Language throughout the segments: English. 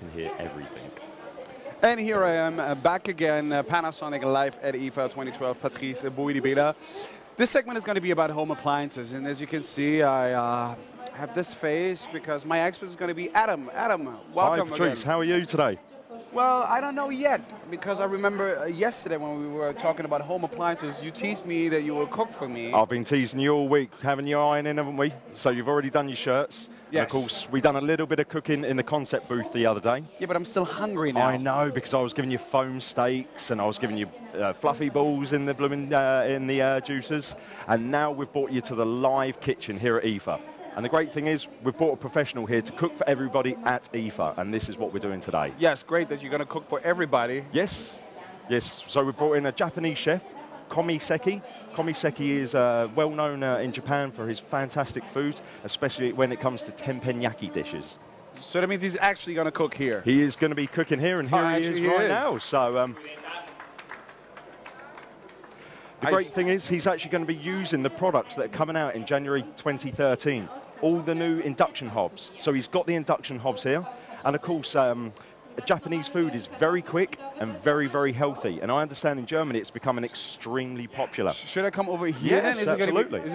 can hear everything. And here I am, back again, Panasonic Live at IFA 2012, Patrice Bouidibela. This segment is going to be about home appliances, and as you can see, I have this face because my expert is going to be Adam. Adam, welcome. Hi, Patrice. Again. How are you today? Well, I don't know yet, because I remember yesterday when we were talking about home appliances, you teased me that you will cook for me. I've been teasing you all week, having your iron in, haven't we? So you've already done your shirts. Yes. And of course, we've done a little bit of cooking in the concept booth the other day. Yeah, but I'm still hungry now. I know, because I was giving you foam steaks and I was giving you fluffy balls in the blooming juicers. And now we've brought you to the live kitchen here at IFA. And the great thing is, we've brought a professional here to cook for everybody at IFA, and this is what we're doing today. Yes, great that you're going to cook for everybody. Yes, yes. So we brought in a Japanese chef, Komiseki. Komiseki is well known in Japan for his fantastic food, especially when it comes to teppanyaki dishes. So that means he's actually going to cook here. He is going to be cooking here, and here he is right now. So the great thing is, he's actually going to be using the products that are coming out in January 2013. All the new Induction hobs. So he's got the Induction hobs here. And of course, Japanese food is very quick and very, very healthy. And I understand in Germany it's becoming extremely popular. Should I come over here yes, then? Is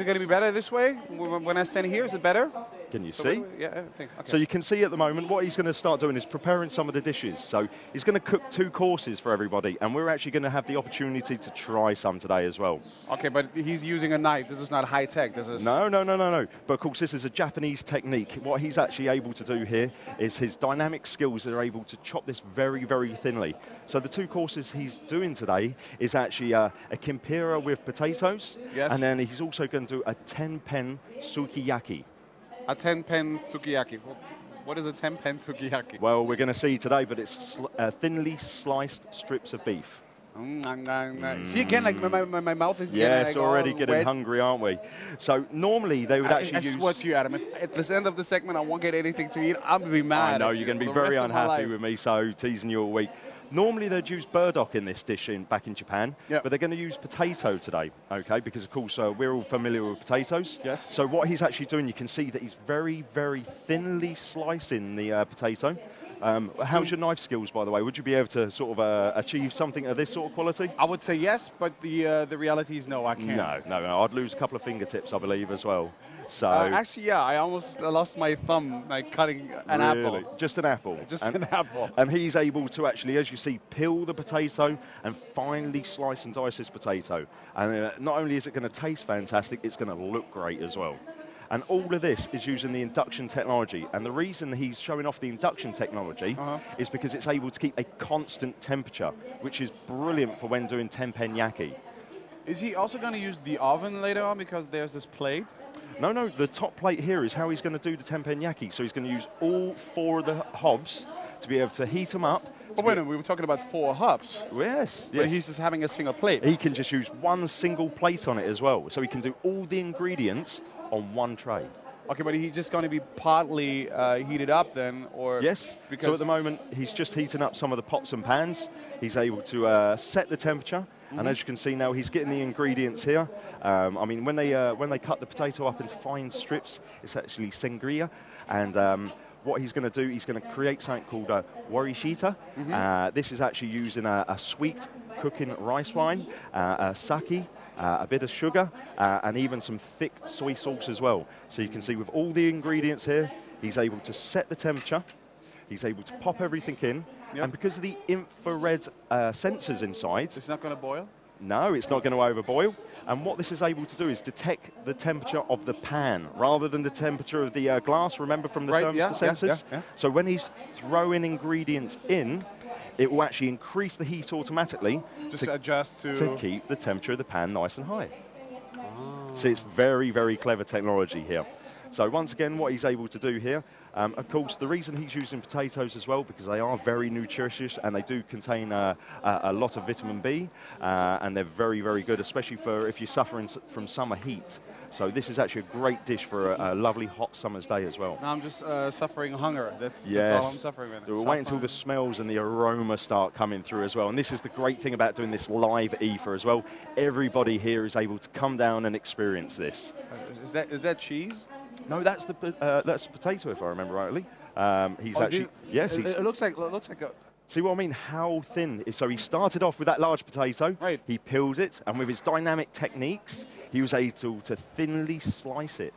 it going to be better this way? When I stand here, is it better? Can you see? Yeah, I think. Okay. So you can see at the moment what he's going to start doing is preparing some of the dishes. So he's going to cook 2 courses for everybody, and we're actually going to have the opportunity to try some today as well. Okay, but he's using a knife. This is not high tech. This is no. But of course, this is a Japanese technique. What he's actually able to do here is his dynamic skills that are able to chop this very, very thinly. So the 2 courses he's doing today is actually a kimpira with potatoes, yes, and then he's also going to do a 10-pen sukiyaki. A 10-pen sukiyaki. What is a 10-pen sukiyaki? Well, we're going to see today, but it's thinly sliced strips of beef. See again, like my mouth is yes, like already getting red. hungry, aren't we? So normally they would actually use. I swear to you, Adam, if at this end of the segment I won't get anything to eat, I'm gonna be mad. I know you're going to be very unhappy with me, so teasing you all week. Normally they'd use burdock in this dish back in Japan, yep, but they're going to use potato today, okay? Because of course we're all familiar with potatoes. Yes. So what he's actually doing, you can see that he's very, very thinly slicing the potato. How's your knife skills, by the way? Would you be able to sort of achieve something of this sort of quality? I would say yes, but the reality is no, I can't. No. I'd lose a couple of fingertips, I believe, as well. So actually, yeah, I almost lost my thumb like cutting an apple. Just an apple. Just an apple. And he's able to actually, as you see, peel the potato and finely slice and dice his potato. And not only is it going to taste fantastic, it's going to look great as well. And all of this is using the induction technology. And the reason he's showing off the induction technology is because it's able to keep a constant temperature, which is brilliant for when doing teppanyaki. Is he also going to use the oven later on because there's this plate? No, the top plate here is how he's going to do the teppanyaki. So he's going to use all 4 of the hobs to be able to heat them up. Oh, wait a minute, we were talking about 4 hubs. Yes. But he's just having a single plate. He can just use 1 single plate on it as well. So he can do all the ingredients on 1 tray. Okay, but he's just going to be partly heated up then, or? Yes, because so at the moment he's just heating up some of the pots and pans. He's able to set the temperature, and as you can see now, he's getting the ingredients here. I mean, when they cut the potato up into fine strips, it's actually sangria, and what he's going to do, he's going to create something called warishita. This is actually using a sweet cooking rice wine, a sake, a bit of sugar, and even some thick soy sauce as well. So you can see with all the ingredients here, he's able to set the temperature, he's able to pop everything in, and because of the infrared sensors inside... It's not going to boil? No, it's not going to overboil. And what this is able to do is detect the temperature of the pan rather than the temperature of the glass, remember from the thermostat sensors? Yeah. So when he's throwing ingredients in, it will actually increase the heat automatically to keep the temperature of the pan nice and high. So it's very, very clever technology here. So once again, what he's able to do here, of course, the reason he's using potatoes as well, because they are very nutritious and they do contain a lot of vitamin B, and they're very, very good, especially for if you're suffering from summer heat. So this is actually a great dish for a lovely hot summer's day as well. Now I'm just suffering hunger. That's all I'm suffering with. We'll wait until the smells and the aroma start coming through as well. And this is the great thing about doing this live IFA as well. Everybody here is able to come down and experience this. Is that cheese? No, that's the potato, if I remember rightly. He's actually, yes. It looks like a. See what I mean? How thin? So he started off with that large potato. Right. He peeled it, and with his dynamic techniques, he was able to thinly slice it.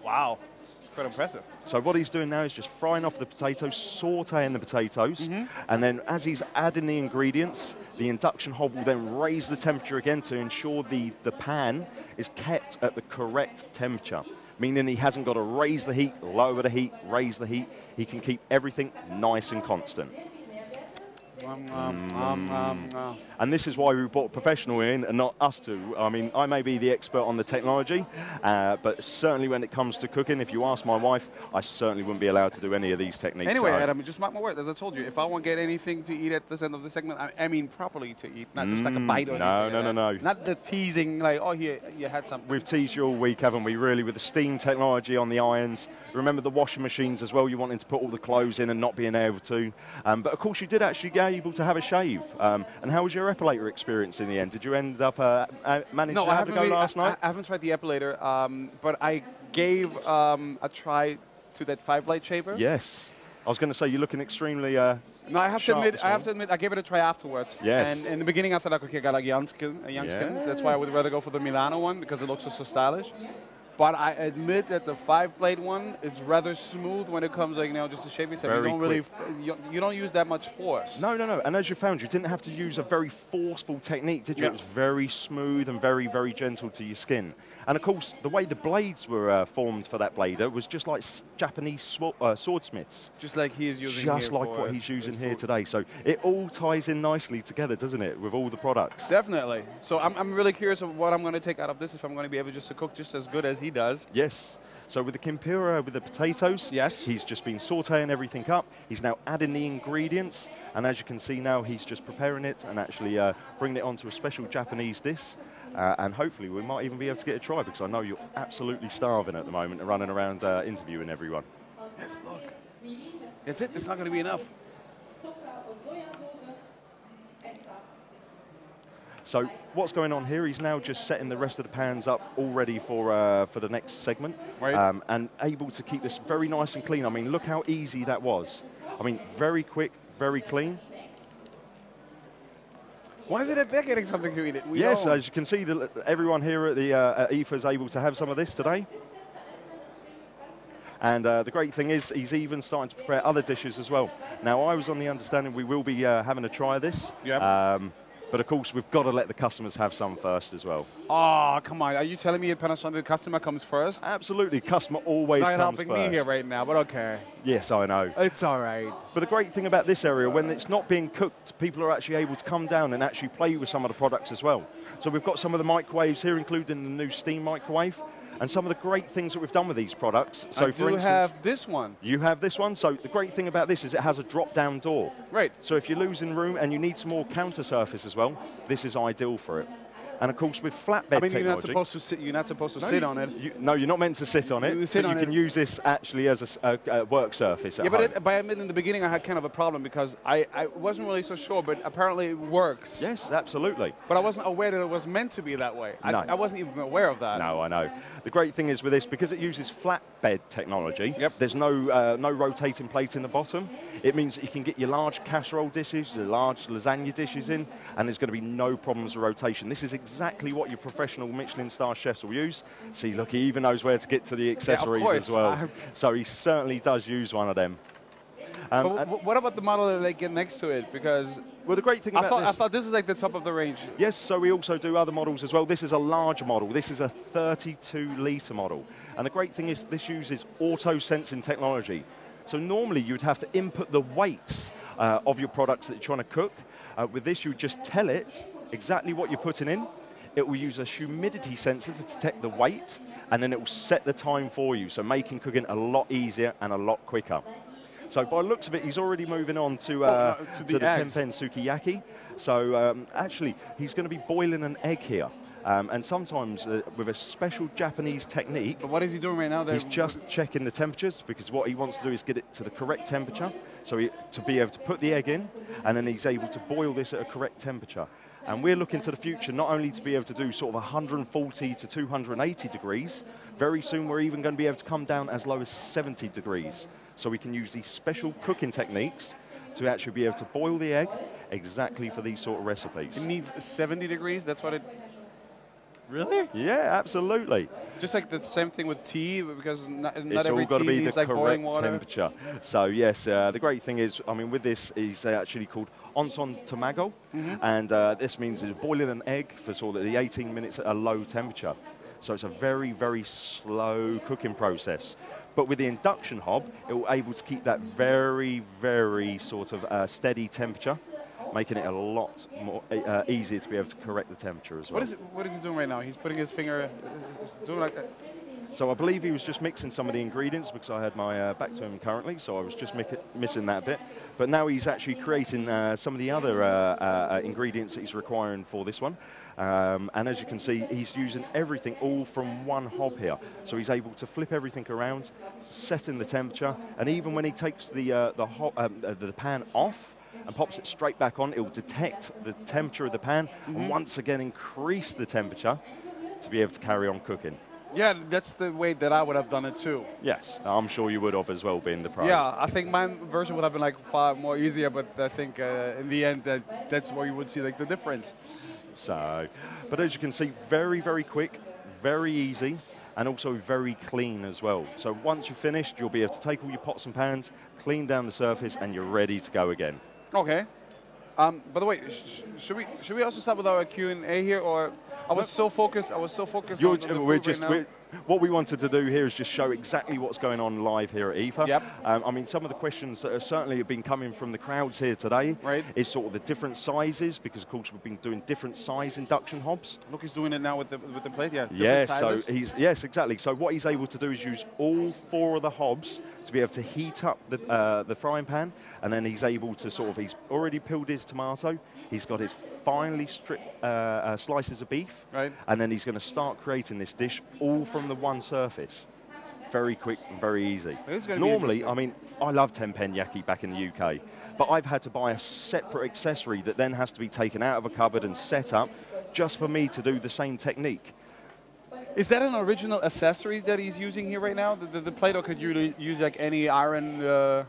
Wow. It's quite impressive. So what he's doing now is just frying off the potatoes, sauteing the potatoes, and then as he's adding the ingredients, the induction hob will then raise the temperature again to ensure the pan is kept at the correct temperature, meaning he hasn't got to raise the heat, lower the heat, raise the heat. He can keep everything nice and constant. And this is why we brought a professional in and not us two. I mean, I may be the expert on the technology, but certainly when it comes to cooking, if you ask my wife, I certainly wouldn't be allowed to do any of these techniques. Anyway, Adam, just mark my words. As I told you, if I want to get anything to eat at this end of the segment, I mean properly to eat, not just like a bite or anything. No. Not the teasing, like, oh, here, you had something. We've teased you all week, haven't we, really, with the steam technology on the irons. Remember the washing machines as well, you wanting to put all the clothes in and not being able to. But of course, you did actually get able to have a shave. And how was your epilator experience in the end? Did you end up managing to have a go last night? I haven't tried the epilator, but I gave a try to that 5-blade shaver. Yes. I was going to say, you're looking extremely No, I have to admit, I gave it a try afterwards. Yes. And in the beginning, I thought, like, okay, I got like young skin. That's why I would rather go for the Milano one, because it looks so stylish. But I admit that the 5-blade one is rather smooth when it comes, like, just to shave yourself. You don't use that much force. No. And as you found, you didn't have to use a very forceful technique, did you? Yeah. It was very smooth and very, very gentle to your skin. And of course, the way the blades were formed for that blader was just like Japanese swordsmiths. Just like he is using Just like what he's using here today. So it all ties in nicely together, doesn't it, with all the products? Definitely. So I'm really curious of what I'm going to take out of this, if I'm going to be able just to cook just as good as he does. Yes. So with the Kimpira, with the potatoes, yes, he's just been sauteing everything up. He's now adding the ingredients. And as you can see now, he's just preparing it and actually bringing it onto a special Japanese dish. And hopefully we might even be able to get a try, because I know you're absolutely starving at the moment and running around interviewing everyone. Yes, look. That's it. It's not going to be enough. So what's going on here? He's now just setting the rest of the pans up all ready for the next segment. Right. And able to keep this very nice and clean. I mean, look how easy that was. I mean, very quick, very clean. Why is it that they're getting something to eat? Yes, as you can see, everyone here at the at IFA is able to have some of this today. And the great thing is, he's even starting to prepare other dishes as well. Now, I was on the understanding we will be having a try of this. Yep. But of course, we've got to let the customers have some first as well. Oh, come on. Are you telling me at Panasonic the customer comes first? Absolutely. Customer always comes first. It's not helping me here right now, but okay. Yes, I know. It's all right. But the great thing about this area, when it's not being cooked, people are actually able to come down and actually play with some of the products as well. So we've got some of the microwaves here, including the new steam microwave. And some of the great things that we've done with these products. So I do have this one. You have this one. So the great thing about this is it has a drop-down door. Right. So if you're losing room and you need some more counter surface as well, this is ideal for it. And of course, with flatbed technology, you're not supposed to sit. You're not supposed to sit on it. No, you're not meant to sit on it. You can use this actually as a work surface. At home. But in the beginning, I had kind of a problem because I wasn't really so sure. But apparently, it works. Yes, absolutely. But I wasn't aware that it was meant to be that way. No. I wasn't even aware of that. No, I know. The great thing is with this, because it uses flatbed technology, there's no rotating plate in the bottom. It means that you can get your large casserole dishes, your large lasagna dishes in, and there's going to be no problems with rotation. This is exactly what your professional Michelin star chefs will use. See, look, he even knows where to get to the accessories as well. So he certainly does use one of them. But what about the model that they get next to it? Because well, the great thing about I thought this is like the top of the range. Yes, so we also do other models as well. This is a large model. This is a 32-litre model. And the great thing is this uses auto-sensing technology. So normally you'd have to input the weights of your products that you're trying to cook. With this, you would just tell it exactly what you're putting in. It will use a humidity sensor to detect the weight, and then it will set the time for you. So making cooking a lot easier and a lot quicker. So by the looks of it, he's already moving on to the 10-pen Sukiyaki. So actually, he's going to be boiling an egg here. And sometimes with a special Japanese technique. But what is he doing right now? He's just checking the temperatures, because what he wants to do is get it to the correct temperature. So to be able to put the egg in, and then he's able to boil this at a correct temperature. And we're looking to the future not only to be able to do sort of 140 to 280 degrees, very soon we're even going to be able to come down as low as 70 degrees. So we can use these special cooking techniques to actually be able to boil the egg exactly for these sort of recipes. It needs 70 degrees, that's what it... Really? Yeah, absolutely. Just like the same thing with tea, because not It's every all got to tea be needs the like boiling correct water. temperature. So yes, the great thing is, I mean, with this is actually called onson tamago, and this means it's boiling an egg for sort of the 18 minutes at a low temperature. So it's a very, very slow cooking process. But with the induction hob, it will able to keep that very, very sort of steady temperature, making it a lot more easier to be able to correct the temperature as well. What is he doing right now? He's putting his finger, he's doing like that. So I believe he was just mixing some of the ingredients because I had my back to him currently, so I was just missing that bit. But now he's actually creating some of the other ingredients that he's requiring for this one. And as you can see, he's using everything all from one hob here. So he's able to flip everything around, setting the temperature, and even when he takes the pan off and pops it straight back on, it will detect the temperature of the pan and once again increase the temperature to be able to carry on cooking. Yeah, that's the way that I would have done it too. Yes, I'm sure you would have as well, being the pro. Yeah, I think my version would have been like far more easier, but I think in the end that's where you would see like the difference. So, but as you can see, very, very quick, very easy, and also very clean as well. So once you've finished, you'll be able to take all your pots and pans, clean down the surface, and you're ready to go again. Okay. By the way, should we also start with our Q&A here, or I was so focused on the food right now. What we wanted to do here is just show exactly what's going on live here at IFA. Yep. I mean, some of the questions that certainly have been coming from the crowds here today is sort of the different sizes, because of course we've been doing different size induction hobs. Look, he's doing it now with the plate, yeah. Yes, so yes, exactly. So what he's able to do is use all 4 of the hobs to be able to heat up the frying pan, and then he's able to sort of, he's already peeled his tomato, he's got his finely stripped slices of beef, and then he's going to start creating this dish all from the one surface. Very quick and very easy. Normally, I mean, I love teppanyaki back in the UK, but I've had to buy a separate accessory that then has to be taken out of a cupboard and set up just for me to do the same technique. Is that an original accessory that he's using here right now? The plate, or could you use like any iron?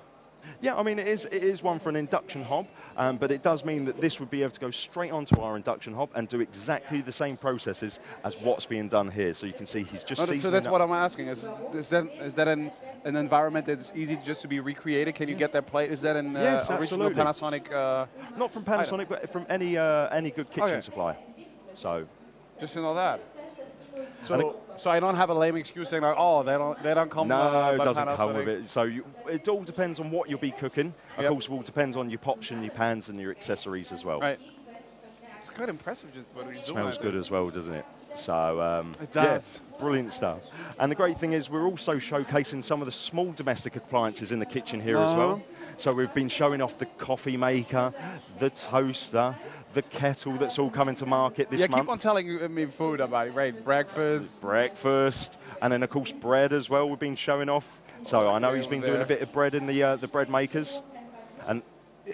Yeah, I mean, it is one for an induction hob, but it does mean that this would be able to go straight onto our induction hob and do exactly the same processes as what's being done here. So you can see he's just So that's what I'm asking. Is that an environment that's easy just to be recreated? Can you get that plate? Is that an original Panasonic? Not from Panasonic, but from any good kitchen supplier. So just to know that. So I don't have a lame excuse saying like, oh, they don't come. No, it doesn't Panasonic. come with it. So it all depends on what you'll be cooking. Of course, it all depends on your pots and your pans and your accessories as well. Right. It's quite impressive just what he's doing. Smells good as well, doesn't it? So it does. Yeah, brilliant stuff. And the great thing is we're also showcasing some of the small domestic appliances in the kitchen here as well. So we've been showing off the coffee maker, the toaster, the kettle that's all coming to market this month. Yeah, keep on telling me food about it, right? Breakfast, and then of course bread as well we've been showing off. So I know he's been doing a bit of bread in the bread makers. And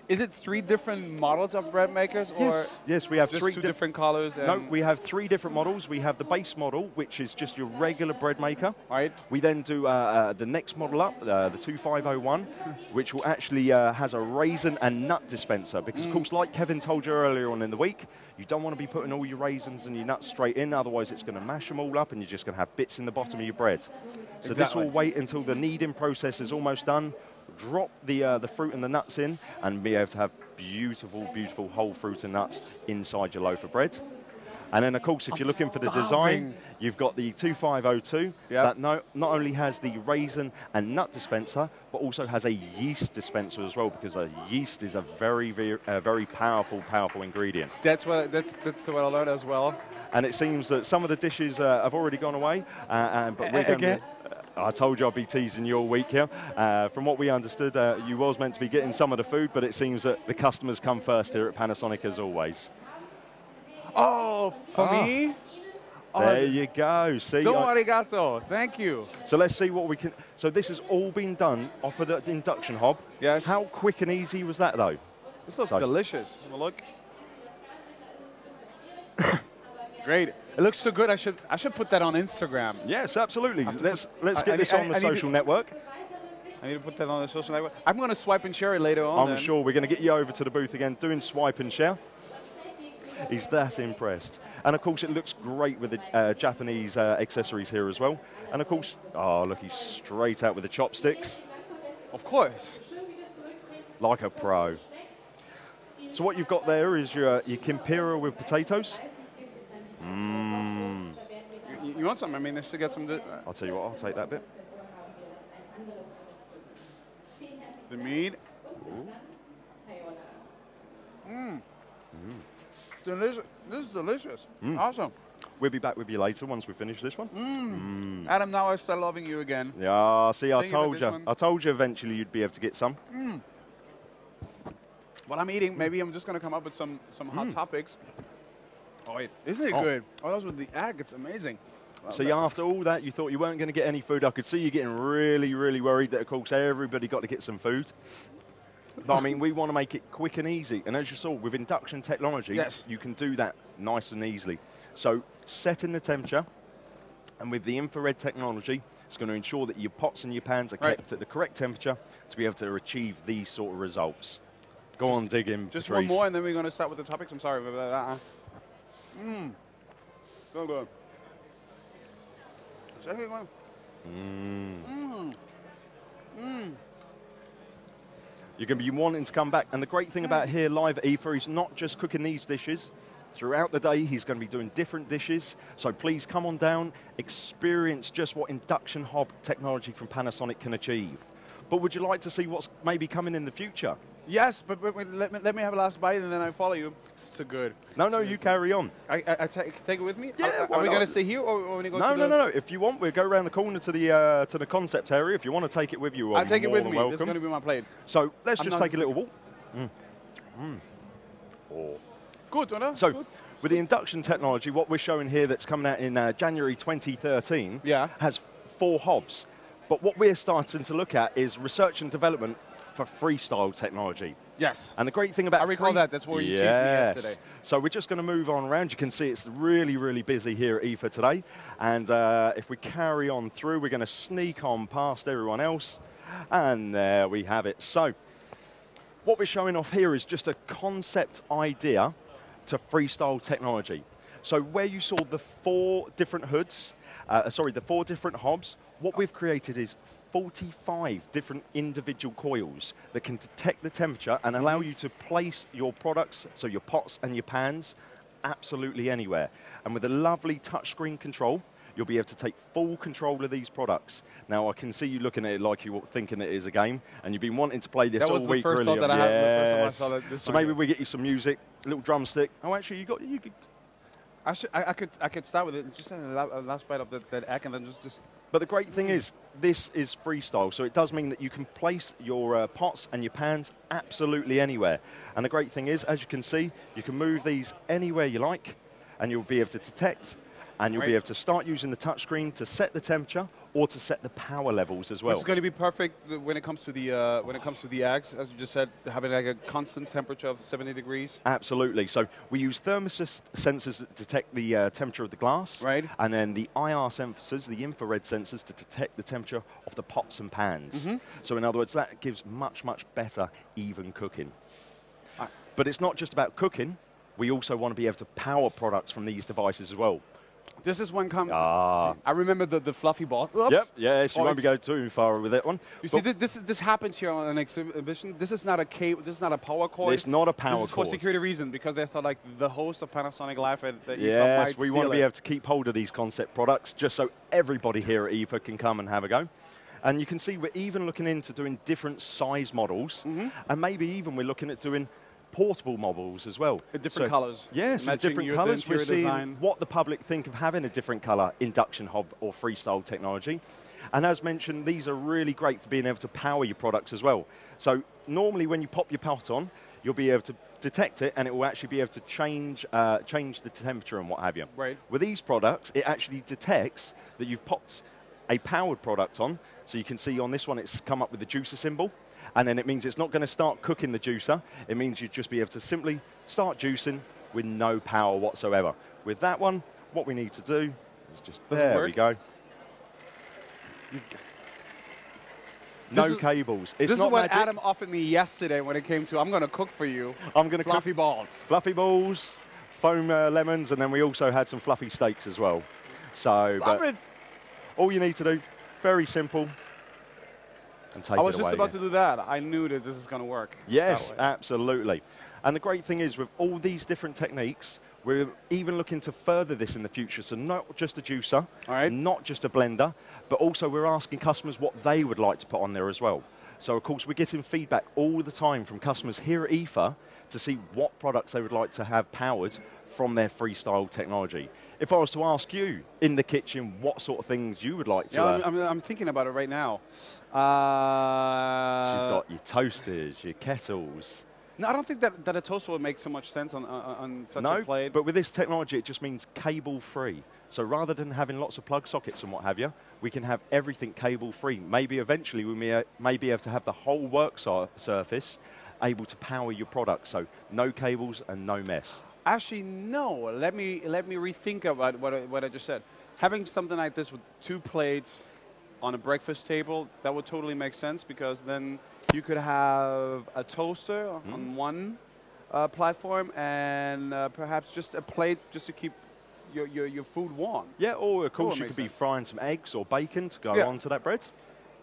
is it 3 different models of bread makers, or yes, we have just 3 different colors? No, we have 3 different models. We have the base model, which is just your regular bread maker. Right. We then do the next model up, the 2501, which will actually has a raisin and nut dispenser. Because of course, like Kevin told you earlier on in the week, you don't want to be putting all your raisins and your nuts straight in, otherwise it's going to mash them all up and you're just going to have bits in the bottom of your bread. So this will wait until the kneading process is almost done. Drop the fruit and the nuts in and be able to have beautiful, beautiful whole fruit and nuts inside your loaf of bread. And then, of course, if you're looking for the design, you've got the 2502 that not only has the raisin and nut dispenser, but also has a yeast dispenser as well, because a yeast is a very, very powerful, powerful ingredient. That's what I learned as well. And it seems that some of the dishes have already gone away, but we're going to... I told you I'd be teasing you all week here. From what we understood, you was meant to be getting some of the food, but it seems that the customers come first here at Panasonic as always. Oh, for me? There you go. See, Domo arigato. Thank you. So let's see what we can... So this has all been done off of the induction hob. Yes. How quick and easy was that, though? This looks delicious. Have a look. Great. It looks so good. I should put that on Instagram. Yes, absolutely. Let's get this on the social network. I need to put that on the social network. I'm going to swipe and share it later on. I'm sure we're going to get you over to the booth again, doing swipe and share. He's that impressed. And of course, it looks great with the Japanese accessories here as well. And of course, oh, look, he's straight out with the chopsticks. Of course. Like a pro. So what you've got there is your Kimpira with potatoes. Mmm. You want some? I mean, just to get some. I'll tell you what, I'll take that bit. The meat. Mmm. Delicious. This is delicious. Awesome. We'll be back with you later once we finish this one. Adam, now I start loving you again. Yeah, see, I told you. I told you eventually you'd be able to get some. While I'm eating, maybe I'm just going to come up with some hot topics. Oh, wait. Isn't it good? Oh, that was with the egg. It's amazing. So after all that, you thought you weren't going to get any food. I could see you getting really, really worried that, of course, everybody got to get some food. But, I mean, we want to make it quick and easy. And as you saw, with induction technology, you can do that nice and easily. So setting the temperature, and with the infrared technology, it's going to ensure that your pots and your pans are kept at the correct temperature to be able to achieve these sort of results. Go on, dig in, Just Patrice. one more, and then we're going to start with the topics. I'm sorry about that. So good. Second one. You're going to be wanting to come back. And the great thing about here, Live at IFA, is not just cooking these dishes. Throughout the day, he's going to be doing different dishes. So please come on down, experience just what induction hob technology from Panasonic can achieve. But would you like to see what's maybe coming in the future? Yes, but let me have a last bite, and then I follow you. It's so good. No, you carry on. I take it with me? Yeah, are we going to stay here, or are we going to go No. If you want, we'll go around the corner to the concept area. If you want to take it with you, I'll take it with me. Welcome. This is going to be my plate. So let's just take a little walk. Oh. Good, or So good. with the induction technology, what we're showing here that's coming out in January 2013 has 4 hobs. But what we're starting to look at is research and development for freestyle technology. Yes. And the great thing about I recall that. That's where you teased me yesterday. So we're just going to move on around. You can see it's really, really busy here at IFA today. And if we carry on through, we're going to sneak on past everyone else. And there we have it. So what we're showing off here is just a concept idea to freestyle technology. So where you saw the 4 different hoods, the 4 different hobs, what we've created is 45 different individual coils that can detect the temperature and allow you to place your products, so your pots and your pans, absolutely anywhere. And with a lovely touchscreen control, you'll be able to take full control of these products. Now, I can see you looking at it like you're thinking it is a game, and you've been wanting to play this all week. That was the first thought that I had the first time I saw this. So maybe we get you some music, a little drumstick. Oh, actually, you could. I could start with it. Just a last bite of that egg, and then just. But the great thing is, this is freestyle, so it does mean that you can place your pots and your pans absolutely anywhere. And the great thing is, as you can see, you can move these anywhere you like, and you'll be able to detect, and you'll be able to start using the touchscreen to set the temperature or to set the power levels as well. It's going to be perfect when it comes to the eggs, as you just said, having like a constant temperature of 70 degrees. Absolutely. So we use thermostat sensors that detect the temperature of the glass, and then the IR sensors, the infrared sensors, to detect the temperature of the pots and pans. So in other words, that gives much, much better even cooking. But it's not just about cooking. We also want to be able to power products from these devices as well. This is one I remember the fluffy ball. Oops. Yep, yes, you won't be going too far with that one. You see, this happens here on an exhibition. This is not a cable, this is not a power cord. It's not a power cord. This is for security reason, because they thought like the host of Panasonic Live at IFA yes, we want to be able to keep hold of these concept products just so everybody here at IFA can come and have a go. And you can see we're even looking into doing different size models, and maybe even we're looking at doing portable models as well. In different colors. Yes, in different colors. We're seeing what the public think of having a different color induction hob or freestyle technology. And as mentioned, these are really great for being able to power your products as well. So normally when you pop your pot on, you'll be able to detect it, and it will actually be able to change the temperature and what have you. Right. With these products, it actually detects that you've popped a powered product on. So you can see on this one, it's come up with the juicer symbol. And then it means it's not going to start cooking the juicer. It means you'd just be able to simply start juicing with no power whatsoever. With that one, what we need to do is just, Does it there work? we go. No cables. It's This not is what magic. Adam offered me yesterday when it came to, I'm going to cook for you. I'm going to fluffy balls. Fluffy balls, foam lemons, and then we also had some fluffy steaks as well. So, Stop it. all you need to do, very simple, and take it away. I was just about to do that. I knew that this is going to work. Yes, absolutely. And the great thing is, with all these different techniques, we're even looking to further this in the future. So not just a juicer, not just a blender, but also we're asking customers what they would like to put on there as well. So, of course, we're getting feedback all the time from customers here at IFA to see what products they would like to have powered from their freestyle technology. If I was to ask you in the kitchen what sort of things you would like to I'm thinking about it right now. So you've got your toasters, your kettles. No, I don't think that a toaster would make so much sense on such a plate. But with this technology, it just means cable-free. So rather than having lots of plug sockets and what have you, we can have everything cable-free. Maybe eventually we may be able to have the whole work surface able to power your product. So no cables and no mess. Actually, no. Let me rethink about what I just said. Having something like this with 2 plates on a breakfast table, that would totally make sense, because then you could have a toaster on one platform and perhaps just a plate just to keep your food warm. Yeah, or of course you could be frying some eggs or bacon to go onto that bread.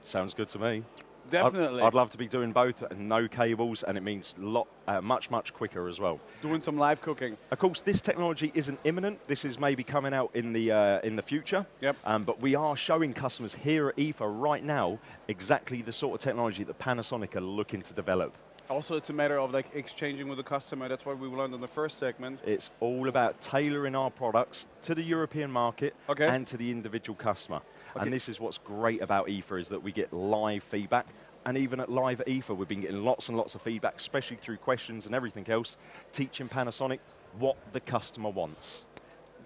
Sounds good to me. Definitely. I'd love to be doing both, and no cables, and it means much quicker as well. Doing some live cooking. Of course, this technology isn't imminent. This is maybe coming out in the future. Yep. But we are showing customers here at IFA right now exactly the sort of technology that Panasonic are looking to develop. Also, it's a matter of like exchanging with the customer. That's what we learned in the first segment. It's all about tailoring our products to the European market and to the individual customer. And this is what's great about IFA, is that we get live feedback. And even at Live at IFA, we've been getting lots and lots of feedback, especially through questions and everything else, teaching Panasonic what the customer wants.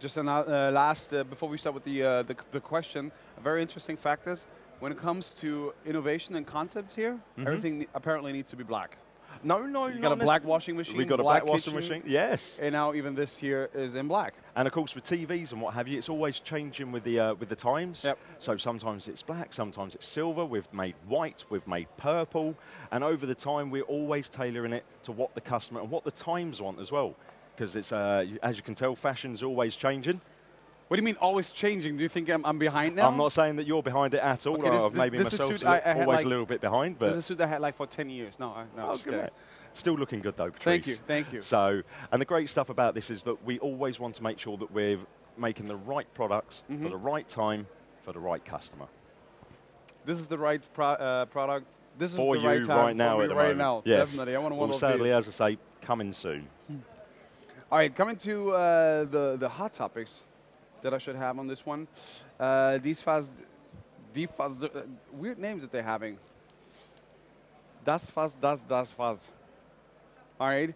Just last, before we start with the question, a very interesting fact is, when it comes to innovation and concepts here, everything apparently needs to be black. No, you got a black washing machine. We got a black washing machine. Yes. And now even this here is in black. And of course, with TVs and what have you, it's always changing with the times. Yep. So sometimes it's black, sometimes it's silver. We've made white, we've made purple, and over the time, we're always tailoring it to what the customer and what the times want as well. Because it's, as you can tell, fashion's always changing. What do you mean always changing? Do you think I'm behind now? I'm not saying that you're behind it at all. Okay, maybe myself always like, a little bit behind. But this is a suit I had like for 10 years. No, just kidding. Still looking good though, Thank Patrice. you. So, and the great stuff about this is that we always want to make sure that we're making the right products for the right time, for the right customer. This is the right product. This is for the you right time right now. for me right now. Yes. Definitely. I want well, sadly, as I say, coming soon. All right, coming to the hot topics that I should have on this one. These weird names that they're having. Das Faz. All right.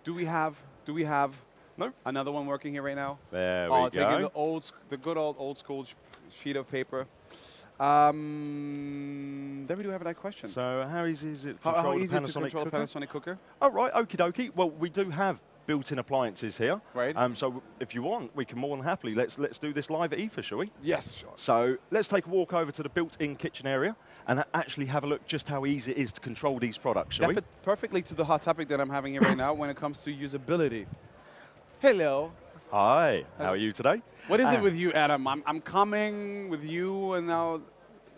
Do we have another one working here right now? There we go. Taking the good old school sheet of paper. Then we do have a nice question. So how easy is it to control a Panasonic cooker? Oh, right, okie dokie. Well, we do have built-in appliances here. Right. So if you want, we can more than happily, let's do this live at IFA, shall we? Yes, sure. So let's take a walk over to the built-in kitchen area and actually have a look just how easy it is to control these products, shall we? That fit perfectly to the hot topic that I'm having here right now when it comes to usability. Hello. Hi, how are you today? What is it with you, Adam? I'm coming with you, and now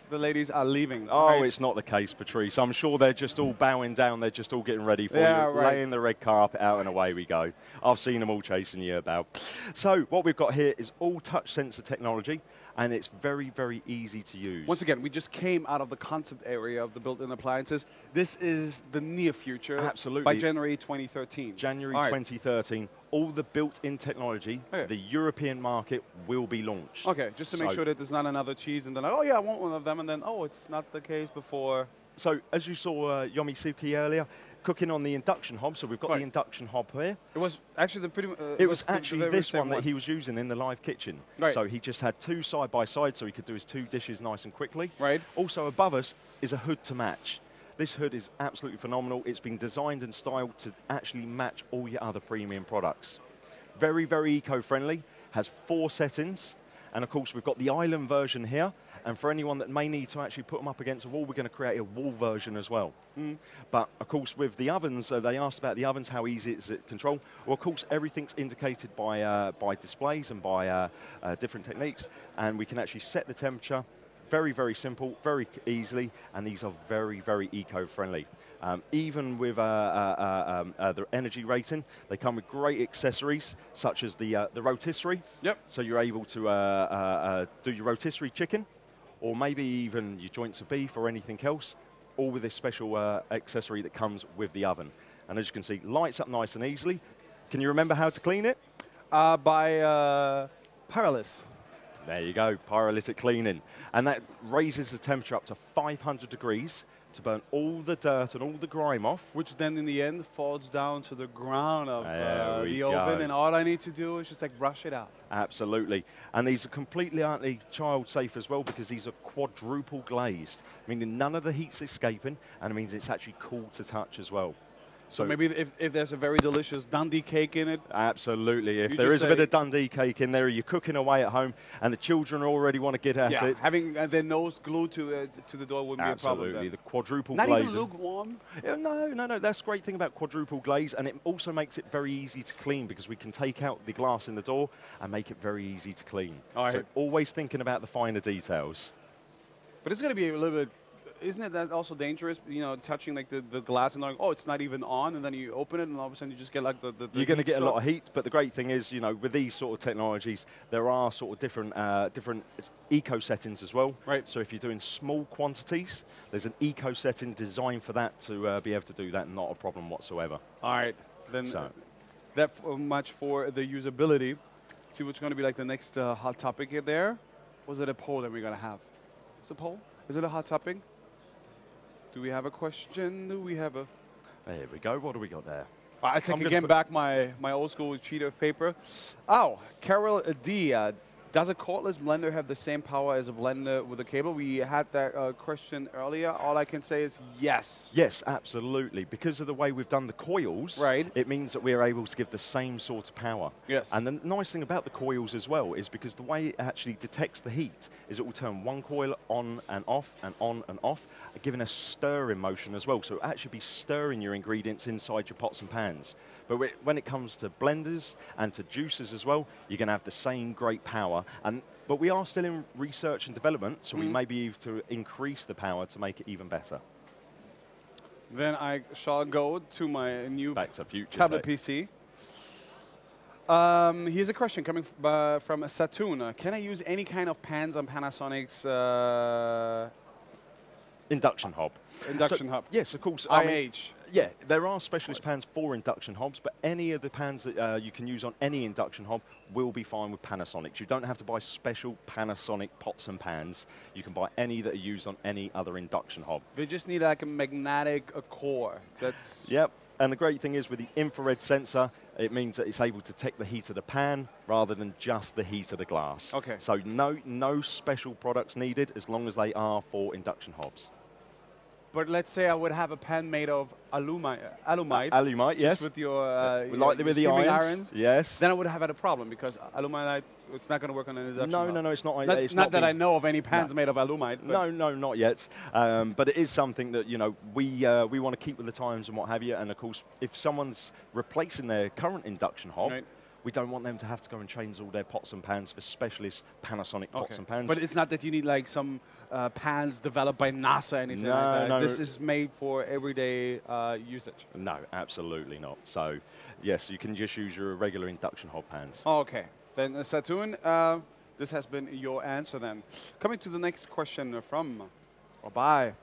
the ladies are leaving. Oh, right? It's not the case, Patrice. I'm sure they're just all bowing down. They're just all getting ready for you, right. laying the red carpet out, and away we go. I've seen them all chasing you about. So what we've got here is all touch sensor technology, and it's very, very easy to use. Once again, we just came out of the concept area of the built-in appliances. This is the near future. Absolutely. By January 2013. January 2013, all the built-in technology for the European market will be launched. Okay, just to make sure that there's not another cheese and then, oh yeah, I want one of them, and then, oh, it's not the case before. So as you saw Yomi Suki earlier, cooking on the induction hob, so we've got the induction hob here. It was actually it was actually this one that he was using in the live kitchen. Right. So he just had two side by side, so he could do his 2 dishes nice and quickly. Right. Also above us is a hood to match. This hood is absolutely phenomenal. It's been designed and styled to actually match all your other premium products. Very, very eco-friendly, has 4 settings. And of course, we've got the island version here. And for anyone that may need to actually put them up against a wall, we're going to create a wall version as well. But of course, with the ovens, they asked about the ovens, how easy is it to control? Well, of course, everything's indicated by displays and by different techniques. And we can actually set the temperature. Very, very simple, very easily. And these are very, very eco-friendly. Even with the energy rating, they come with great accessories, such as the rotisserie. Yep. So you're able to do your rotisserie chicken, or maybe even your joints of beef or anything else, all with this special accessory that comes with the oven. And as you can see, lights up nice and easily. Can you remember how to clean it? By Pyrolysis. There you go, pyrolytic cleaning. And that raises the temperature up to 500 degrees to burn all the dirt and all the grime off. Which then in the end falls down to the ground of the go. oven, and all I need to do is just like brush it out. Absolutely. And these are completely child safe as well, because these are quadruple glazed, meaning none of the heat's escaping, and it means it's actually cool to touch as well. So maybe if there's a very delicious Dundee cake in it. Absolutely. If there is a bit of Dundee cake in there, you're cooking away at home, and the children already want to get at it. Having their nose glued to the door wouldn't be a problem. Absolutely. The quadruple glaze. glaze. Not even lukewarm? No. That's the great thing about quadruple glaze, and it also makes it very easy to clean, because we can take out the glass in the door and make it very easy to clean. So always thinking about the finer details. But it's going to be a little bit. Isn't it that also dangerous, you know, touching like the glass and like, oh, it's not even on, and then you open it and all of a sudden you just get like the You're going to get a lot of heat, but the great thing is, you know, with these sort of technologies, there are sort of different eco settings as well. Right. So if you're doing small quantities, there's an eco setting designed for that to be able to do that, not a problem whatsoever. All right, then that much for the usability. Let's see what's going to be like the next hot topic here there. Was it a poll that we're going to have? Is it a poll? Is it a hot topic? Do we have a question? Do we have a... There we go. What do we got there? I take again back my old school sheet of paper. Oh, Carol D. Does a cordless blender have the same power as a blender with a cable? We had that question earlier. All I can say is yes. Yes, absolutely. Because of the way we've done the coils, it means that we're able to give the same sort of power. Yes. And the nice thing about the coils as well is because the way it actually detects the heat is it will turn one coil on and off and on and off, giving a stirring motion as well. So it'll actually be stirring your ingredients inside your pots and pans. But when it comes to blenders and to juicers as well, you're going to have the same great power. But we are still in research and development, so we may be able to increase the power to make it even better. Then I shall go to my new tablet PC. Here's a question coming from Satoon. Can I use any kind of pans on Panasonic's induction hob? Induction hob. Yes, of course. IH. Yeah, there are specialist pans for induction hobs, but any of the pans that you can use on any induction hob will be fine with Panasonic. You don't have to buy special Panasonic pots and pans. You can buy any that are used on any other induction hob. They just need like a magnetic core. That's... Yep. And the great thing is with the infrared sensor, it means that it's able to detect the heat of the pan rather than just the heat of the glass. Okay. So no special products needed as long as they are for induction hobs. But let's say I would have a pan made of alumite. Alumite, yes. With your with the irons. Yes. Then I would have had a problem because alumite, it's not going to work on an induction hob. No, it's not. It's not that I know of any pans made of alumite. No, not yet. But it is something that, you know, we want to keep with the times and what have you. And of course, if someone's replacing their current induction hob, we don't want them to have to go and change all their pots and pans for specialist Panasonic pots and pans. But it's not that you need like some pans developed by NASA or anything like that. No. This is made for everyday usage. No, absolutely not. So, yes, you can just use your regular induction hob pans. Okay. Then, Satoon, this has been your answer then. Coming to the next question from or by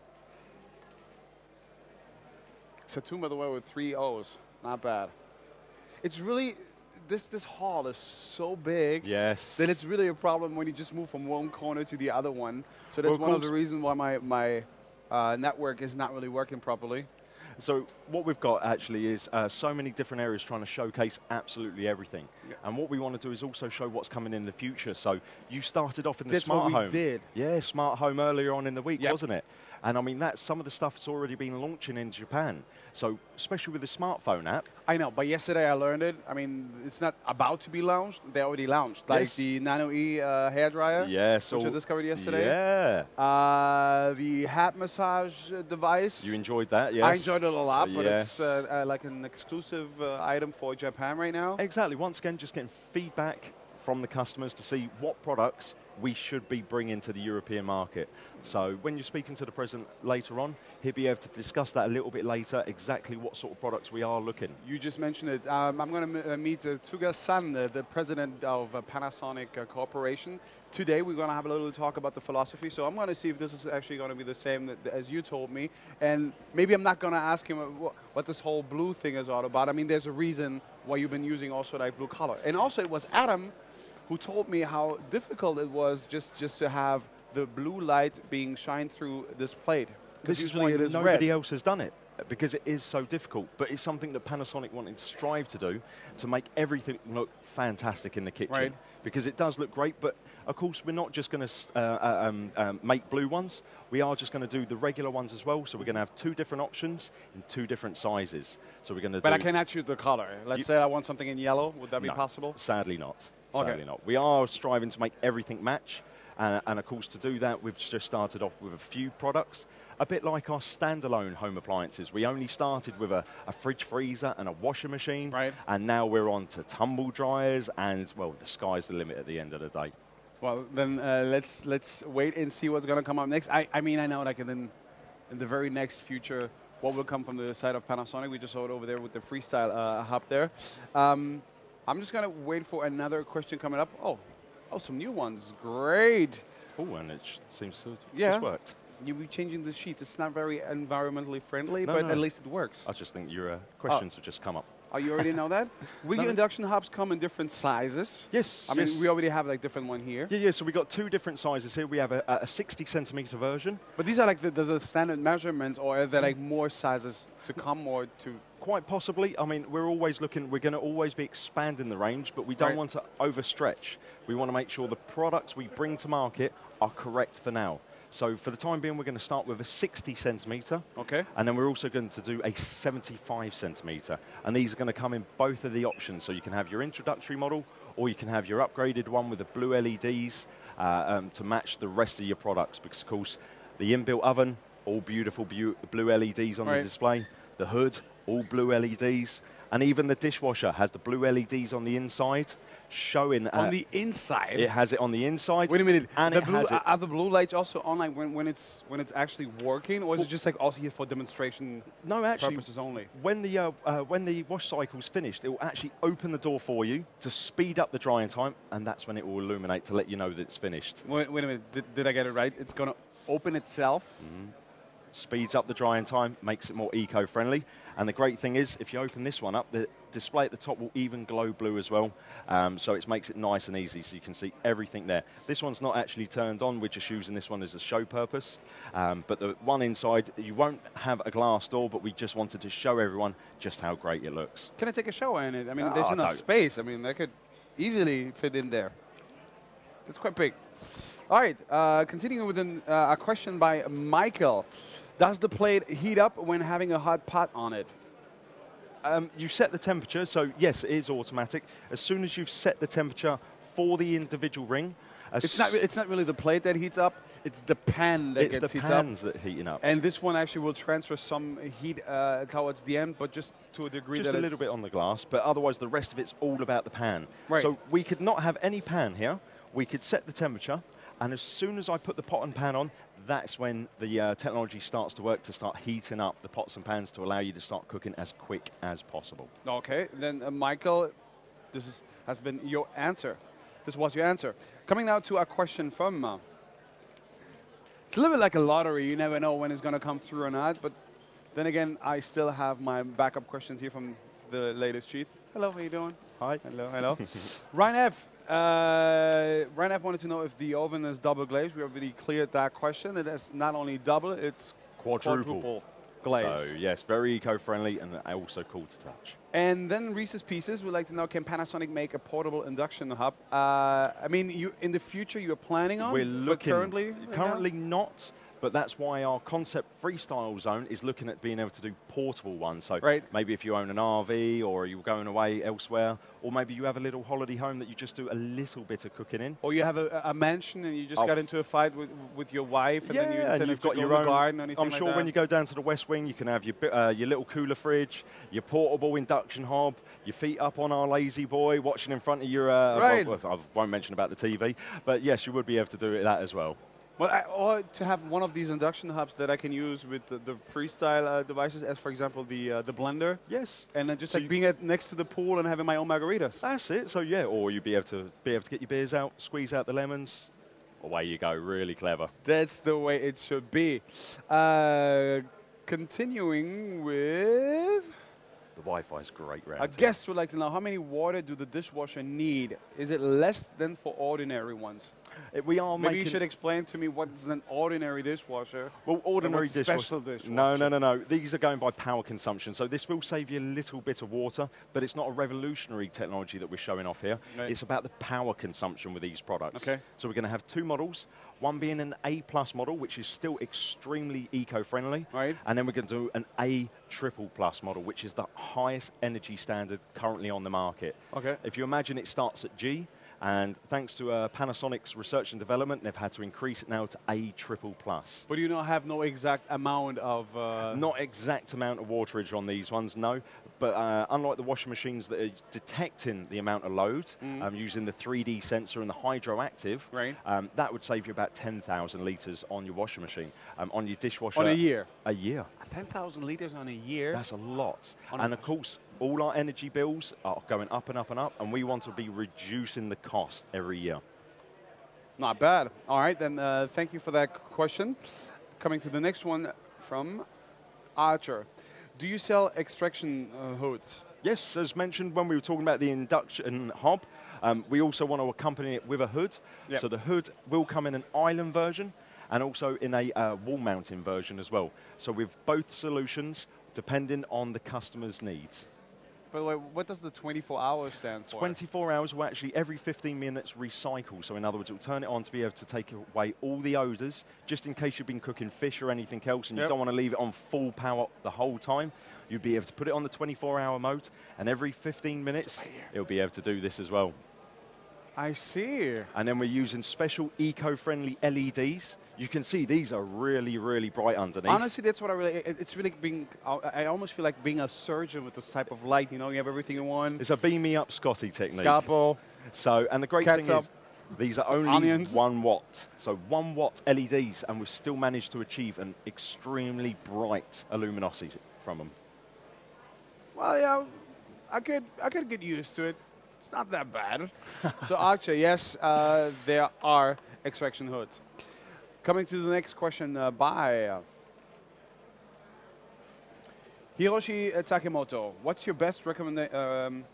Satoon, by the way, with 3 O's. Not bad. It's really... This hall is so big that it's really a problem when you just move from one corner to the other one. So that's one of the reasons why my network is not really working properly. So what we've got actually is so many different areas trying to showcase absolutely everything. And what we want to do is also show what's coming in the future. So you started off in the smart home. That's what we did. Yeah, smart home earlier on in the week, wasn't it? And I mean, that's some of the stuff that's already been launching in Japan. So especially with the smartphone app. I know, but yesterday I learned it. I mean, it's not about to be launched. They already launched. Like Yes. the Nano E hairdryer, Yes. which I discovered yesterday. Yeah. The hat massage device. You enjoyed that, yes? I enjoyed it a lot, but Yes. it's like an exclusive item for Japan right now. Exactly. Once again, just getting feedback from the customers to see what products we should be bringing to the European market. So when you're speaking to the president later on, he'll be able to discuss that a little bit later, exactly what sort of products we are looking. You just mentioned it. I'm going to meet Tsuga-san, the president of Panasonic Corporation. Today we're going to have a little talk about the philosophy, so I'm going to see if this is actually going to be the same as you told me. And maybe I'm not going to ask him what this whole blue thing is all about. I mean, there's a reason why you've been using also like blue color. And also it was Adam who told me how difficult it was just to have the blue light being shined through this plate. This is why nobody else has done it, because it is so difficult. But it's something that Panasonic wanted to strive to do, to make everything look fantastic in the kitchen. Right. Because it does look great, but of course we're not just going to make blue ones. We are just going to do the regular ones as well. So we're going to have 2 different options in 2 different sizes. So we're going to. But I cannot choose the color. Let's say I want something in yellow. Would that be possible? Sadly not. Okay. Sadly not. We are striving to make everything match. And of course, to do that, we've just started off with a few products. A bit like our standalone home appliances. We only started with a fridge freezer and a washing machine. Right. And now we're on to tumble dryers. And, well, the sky's the limit at the end of the day. Well, then let's wait and see what's going to come up next. I mean, I know like in the very next future, what will come from the side of Panasonic. We just saw it over there with the freestyle hub there. I'm just going to wait for another question coming up. Oh, some new ones. Great. Oh, and it seems to Yeah. just worked. You'll be changing the sheets. It's not very environmentally friendly, No, but no. at least it works. I just think your questions have just come up. Oh, you already know that? Will your induction hubs come in different sizes? Yes. I mean, we already have like different one here. Yeah, so we've got 2 different sizes here. We have a 60-centimeter version. But these are like the standard measurements, or are there like more sizes to come or to? Quite possibly. I mean, we're always looking, we're going to always be expanding the range, but we don't want to overstretch. We want to make sure the products we bring to market are correct for now. So for the time being, we're going to start with a 60-centimeter. Okay. And then we're also going to do a 75-centimeter. And these are going to come in both of the options. So you can have your introductory model, or you can have your upgraded one with the blue LEDs to match the rest of your products. Because, of course, the inbuilt oven, all beautiful blue LEDs on the display. The hood, all blue LEDs. And even the dishwasher has the blue LEDs on the inside, showing... on the inside? It has it on the inside. Wait a minute. And are the blue lights also on like when it's actually working, or is it just like also here for demonstration purposes only? When the wash cycle's finished, it will actually open the door for you to speed up the drying time, and that's when it will illuminate to let you know that it's finished. Wait a minute. Did I get it right? It's going to open itself? Mm-hmm. Speeds up the drying time, makes it more eco-friendly. And the great thing is, if you open this one up, the display at the top will even glow blue as well. So it makes it nice and easy, so you can see everything there. This one's not actually turned on, we're just using this one as a show purpose. But the one inside, you won't have a glass door, but we just wanted to show everyone just how great it looks. Can I take a shower in it? I mean, there's enough space. I mean, that could easily fit in there. It's quite big. All right, continuing with a question by Michael. Does the plate heat up when having a hot pot on it? You set the temperature, so yes, it is automatic. As soon as you've set the temperature for the individual ring... It's not really the plate that heats up, it's the pan that gets heated up. It's the pans that heating up. And this one actually will transfer some heat towards the end, but just to a degree just that a little bit on the glass, but otherwise the rest of it's all about the pan. Right. So we could not have any pan here. We could set the temperature, and as soon as I put the pot and pan on, that's when the technology starts to work to start heating up the pots and pans to allow you to start cooking as quick as possible. Okay, then Michael, has been your answer. This was your answer. Coming now to a question from... it's a little bit like a lottery. You never know when it's going to come through or not. But then again, I still have my backup questions here from the latest sheet. Hello, how you doing? Hi. Hello, hello. Ryan F. Ryan F. wanted to know if the oven is double glazed. We already cleared that question. It is not only double, it's quadruple glazed. So yes, very eco-friendly and also cool to touch. And then Reese's Pieces would like to know, can Panasonic make a portable induction hub? I mean, in the future you're planning on? We're looking. But currently not. But that's why our concept freestyle zone is looking at being able to do portable ones. So maybe if you own an RV or you're going away elsewhere, or maybe you have a little holiday home that you just do a little bit of cooking in. Or you have a mansion and you just got into a fight with your wife, and then you've got your own garden. Or anything I'm sure when you go down to the West Wing, you can have your little cooler fridge, your portable induction hob, your feet up on our lazy boy, watching in front of your. I won't mention about the TV, but yes, you would be able to do that as well. Well, or to have one of these induction hubs that I can use with the freestyle devices, as for example the blender. Yes. And then just so like being next to the pool and having my own margaritas. That's it. So yeah, or you'd be able to get your beers out, squeeze out the lemons. Away you go. Really clever. That's the way it should be. Continuing with. The Wi-Fi is great round. Our guests would like to know, how many water do the dishwasher need? Is it less than for ordinary ones? Maybe you should explain to me what's an ordinary dishwasher. Well, ordinary dishwasher. Special dishwasher. No. These are going by power consumption. So this will save you a little bit of water, but it's not a revolutionary technology that we're showing off here. Right. It's about the power consumption with these products. Okay. So we're going to have two models. One being an A+ model, which is still extremely eco-friendly. Right. And then we're going to do an A++ model, which is the highest energy standard currently on the market. Okay. If you imagine it starts at G, and thanks to Panasonic's research and development, they've had to increase it now to A+++. But you don't have no exact amount of... Not exact amount of waterage on these ones, no. But unlike the washing machines that are detecting the amount of load using the 3D sensor and the hydroactive, that would save you about 10,000 litres on your washing machine. On your dishwasher... On a year? A year. 10,000 litres on a year? That's a lot. And of course, all our energy bills are going up and up and up, and we want to be reducing the cost every year. Not bad. All right, then thank you for that question. Coming to the next one from Archer. Do you sell extraction hoods? Yes, as mentioned when we were talking about the induction hob, we also want to accompany it with a hood. Yep. So the hood will come in an island version and also in a wall mounting version as well. So with both solutions, depending on the customer's needs. By the way, what does the 24 hours stand for? 24 hours will actually every 15 minutes recycle. So in other words, it will turn it on to be able to take away all the odors, just in case you've been cooking fish or anything else and you don't want to leave it on full power the whole time. You'd be able to put it on the 24-hour mode, and every 15 minutes, it'll be able to do this as well. I see. And then we're using special eco-friendly LEDs. You can see these are really, really bright underneath. Honestly, that's what it's really being, I almost feel like being a surgeon with this type of light. You know, you have everything in one. It's a beam me up Scotty technique. Scalpel. So, and the great thing is, these are only 1 watt. So 1 watt LEDs, and we've still managed to achieve an extremely bright luminosity from them. Well, yeah, I could get used to it. It's not that bad. So Archer, yes, there are extraction hoods. Coming to the next question by Hiroshi Takemoto. What's your best recommendation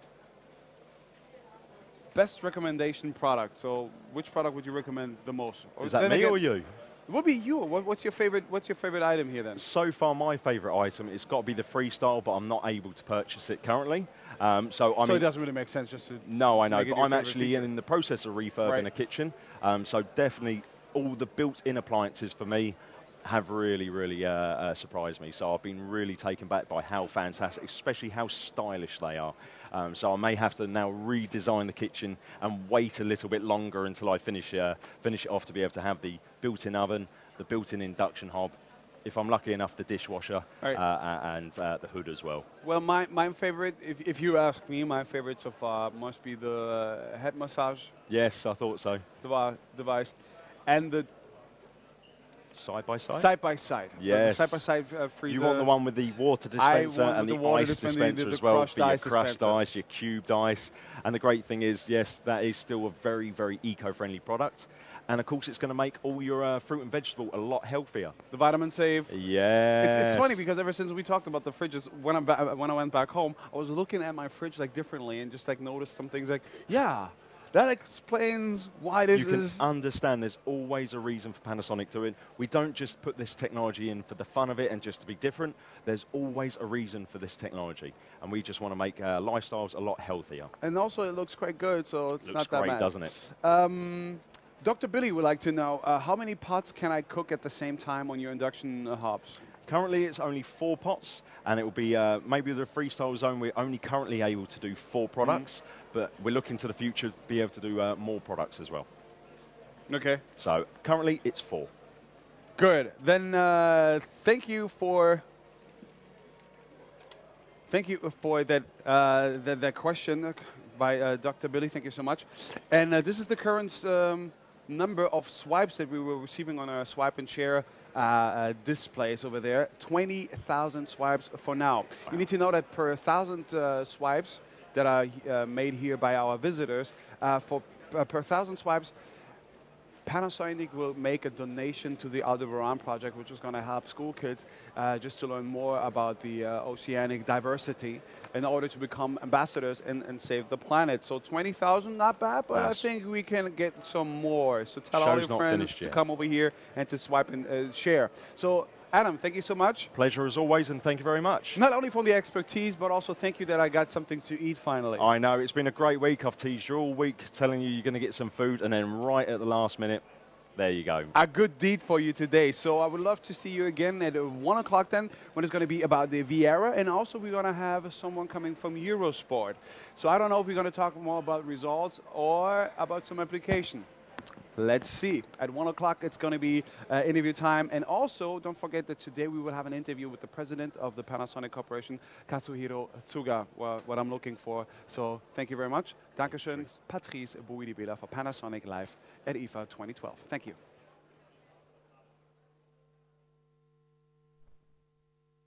product? So which product would you recommend the most? Is that me or you? It would be you. What's your favorite item here then? So far, my favorite item, it's got to be the Freestyle, but I'm not able to purchase it currently. So it doesn't really make sense just to... No, I know, but I'm actually in the process of refurbing a kitchen. So definitely all the built-in appliances for me have really, really surprised me. So I've been really taken back by how fantastic, especially how stylish they are. So I may have to now redesign the kitchen and wait a little bit longer until I finish it off to be able to have the built-in oven, the built-in induction hob, if I'm lucky enough, the dishwasher, and the hood as well. Well, my favorite, if you ask me, my favorite so far must be the head massage. Yes, I thought so. Device. And the side-by-side? Side-by-side. Yes. Side-by-side freezer. You want the one with the water dispenser and the ice dispenser as well for your crushed ice, your cubed ice. And the great thing is, yes, that is still a very, very eco-friendly product. And of course, it's going to make all your fruit and vegetable a lot healthier. The vitamin save. Yes. It's funny because ever since we talked about the fridges, when I went back home, I was looking at my fridge like differently and just like noticed some things like, yeah, that explains why this is... You can understand there's always a reason for Panasonic to it. We don't just put this technology in for the fun of it and just to be different. There's always a reason for this technology. And we just want to make lifestyles a lot healthier. And also it looks quite good, so it's not that bad. Looks great, doesn't it? Dr. Billy would like to know, how many pots can I cook at the same time on your induction hobs? Currently, it's only 4 pots, and it will be maybe the freestyle zone. We're only currently able to do 4 products, but we're looking to the future to be able to do more products as well. Okay. So currently, it's 4. Good. Then thank you for that question by Dr. Billy. Thank you so much. And this is the current number of swipes that we were receiving on our swipe and share displays over there. 20,000 swipes for now. Wow. You need to know that per 1,000 swipes that are made here by our visitors, per 1,000 swipes, Panasonic will make a donation to the Aldebaran project, which is going to help school kids just to learn more about the oceanic diversity in order to become ambassadors and save the planet. So 20,000, not bad, but I think we can get some more. So tell all your friends to come over here and to swipe and share. So Adam, thank you so much. Pleasure as always, and thank you very much. Not only for the expertise, but also thank you that I got something to eat finally. I know, it's been a great week. I've teased you all week, telling you you're going to get some food, and then right at the last minute, there you go. A good deed for you today. So I would love to see you again at 1 o'clock then, when it's going to be about the Viera, and also we're going to have someone coming from Eurosport. So I don't know if we're going to talk more about results or about some application. Let's see. At 1 o'clock, it's going to be interview time. And also, don't forget that today we will have an interview with the president of the Panasonic Corporation, Kazuhiro Tsuga, what I'm looking for. So thank you very much. Dankeschön, Patrice Bouidibela for Panasonic Live at IFA 2012. Thank you.